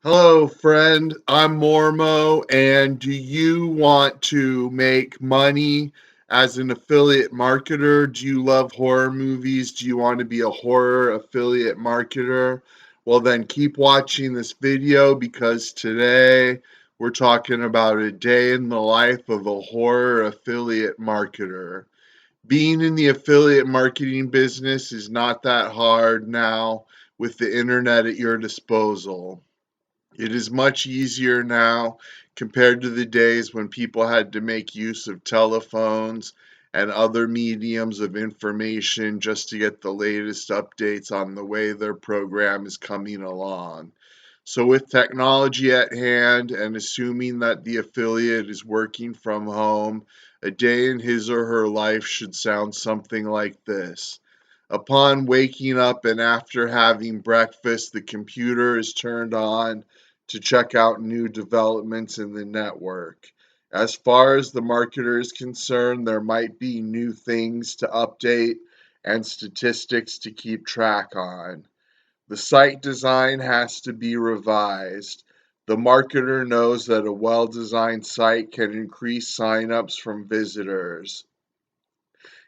Hello, friend. I'm Mormo, and do you want to make money as an affiliate marketer? Do you love horror movies? Do you want to be a horror affiliate marketer? Well, then keep watching this video because today we're talking about a day in the life of a horror affiliate marketer. Being in the affiliate marketing business is not that hard now with the internet at your disposal. It is much easier now compared to the days when people had to make use of telephones and other mediums of information just to get the latest updates on the way their program is coming along. So, with technology at hand and assuming that the affiliate is working from home, a day in his or her life should sound something like this. Upon waking up and after having breakfast, the computer is turned on to check out new developments in the network. As far as the marketer is concerned, there might be new things to update and statistics to keep track on. The site design has to be revised. The marketer knows that a well designed site can increase signups from visitors.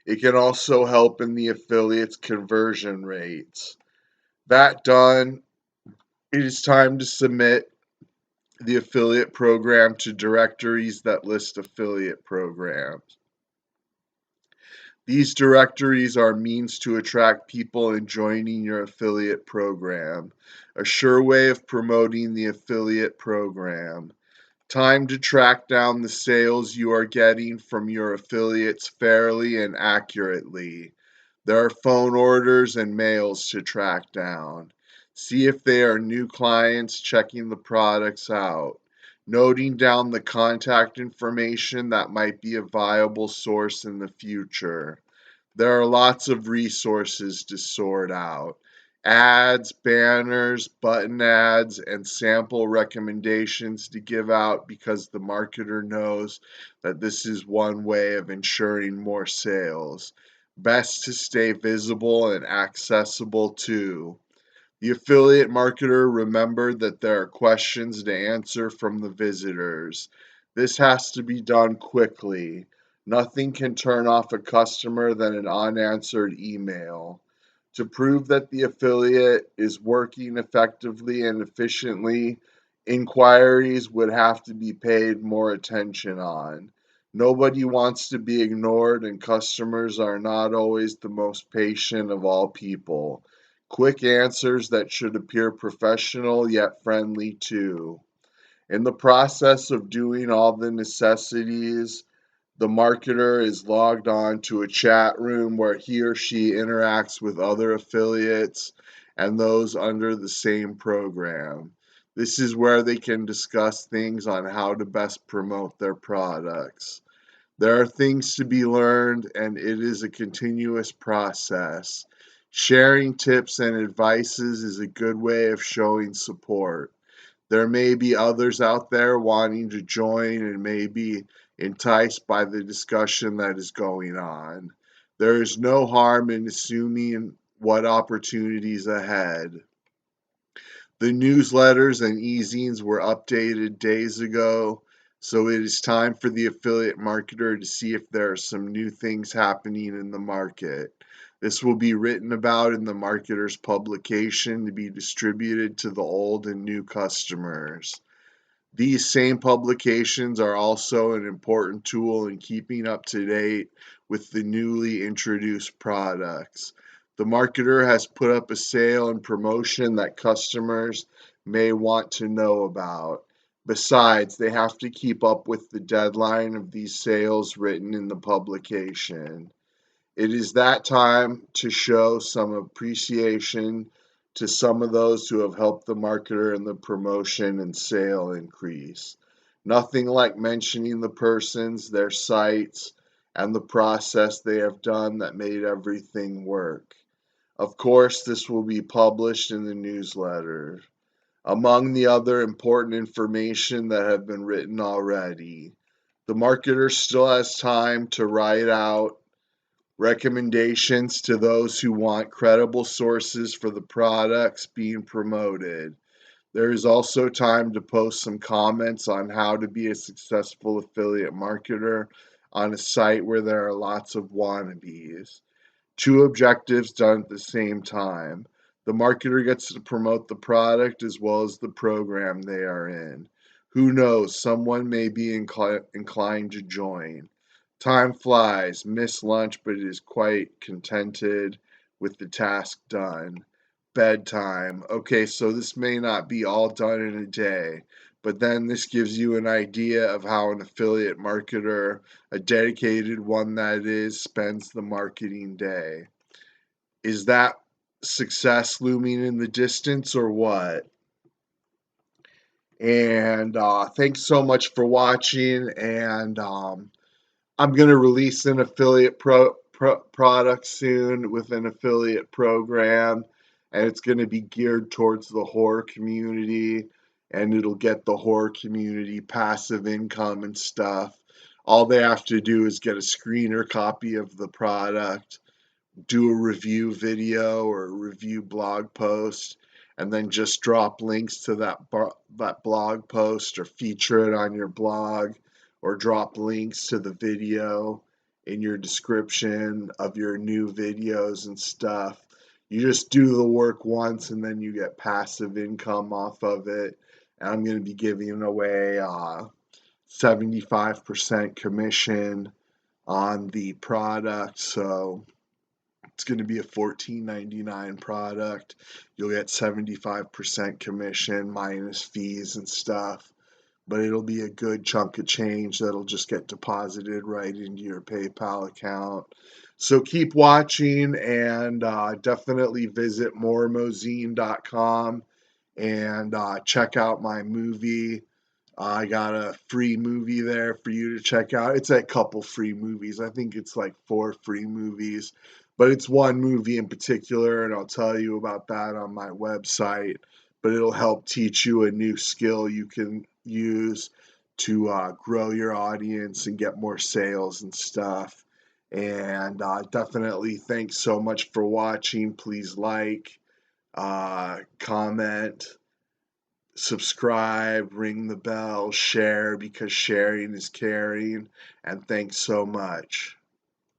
It can also help in the affiliate's conversion rates. That done, it is time to submit the affiliate program to directories that list affiliate programs. These directories are means to attract people in joining your affiliate program, a sure way of promoting the affiliate program. Time to track down the sales you are getting from your affiliates fairly and accurately. There are phone orders and mails to track down. See if they are new clients checking the products out. Noting down the contact information that might be a viable source in the future. There are lots of resources to sort out. Ads, banners, button ads, and sample recommendations to give out because the marketer knows that this is one way of ensuring more sales. Best to stay visible and accessible too. The affiliate marketer remembered that there are questions to answer from the visitors. This has to be done quickly. Nothing can turn off a customer than an unanswered email. To prove that the affiliate is working effectively and efficiently, inquiries would have to be paid more attention on. Nobody wants to be ignored, and customers are not always the most patient of all people. Quick answers that should appear professional yet friendly too. In the process of doing all the necessities, the marketer is logged on to a chat room where he or she interacts with other affiliates and those under the same program. This is where they can discuss things on how to best promote their products. There are things to be learned, and it is a continuous process. Sharing tips and advices is a good way of showing support. There may be others out there wanting to join and may be enticed by the discussion that is going on. There is no harm in assuming what opportunities ahead. The newsletters and e-zines were updated days ago, so it is time for the affiliate marketer to see if there are some new things happening in the market. This will be written about in the marketer's publication to be distributed to the old and new customers. These same publications are also an important tool in keeping up to date with the newly introduced products. The marketer has put up a sale and promotion that customers may want to know about. Besides, they have to keep up with the deadline of these sales written in the publication. It is that time to show some appreciation to some of those who have helped the marketer in the promotion and sale increase. Nothing like mentioning the persons, their sites, and the process they have done that made everything work. Of course, this will be published in the newsletter. Among the other important information that have been written already, the marketer still has time to write out recommendations to those who want credible sources for the products being promoted. There is also time to post some comments on how to be a successful affiliate marketer on a site where there are lots of wannabes. Two objectives done at the same time. The marketer gets to promote the product as well as the program they are in. Who knows, someone may be inclined to join. Time flies, miss lunch, but is quite contented with the task done. Bedtime. Okay, so this may not be all done in a day, but then this gives you an idea of how an affiliate marketer, a dedicated one that is, spends the marketing day. Is that success looming in the distance or what? And thanks so much for watching. And I'm going to release an affiliate product soon with an affiliate program, and it's going to be geared towards the horror community, and it'll get the horror community passive income and stuff. All they have to do is get a screener copy of the product, do a review video or a review blog post, and then just drop links to that blog post or feature it on your blog, or drop links to the video in your description of your new videos and stuff. You just do the work once and then you get passive income off of it. And I'm going to be giving away 75% commission on the product. So it's going to be a $14.99 product. You'll get 75% commission minus fees and stuff, but it'll be a good chunk of change that'll just get deposited right into your PayPal account. So keep watching, and definitely visit moremozine.com and check out my movie. I got a free movie there for you to check out. It's a couple free movies. I think it's like 4 free movies, but it's one movie in particular, and I'll tell you about that on my website. But it'll help teach you a new skill you can use to grow your audience and get more sales and stuff. And definitely thanks so much for watching. Please like, comment, subscribe, ring the bell, share, because sharing is caring. And thanks so much.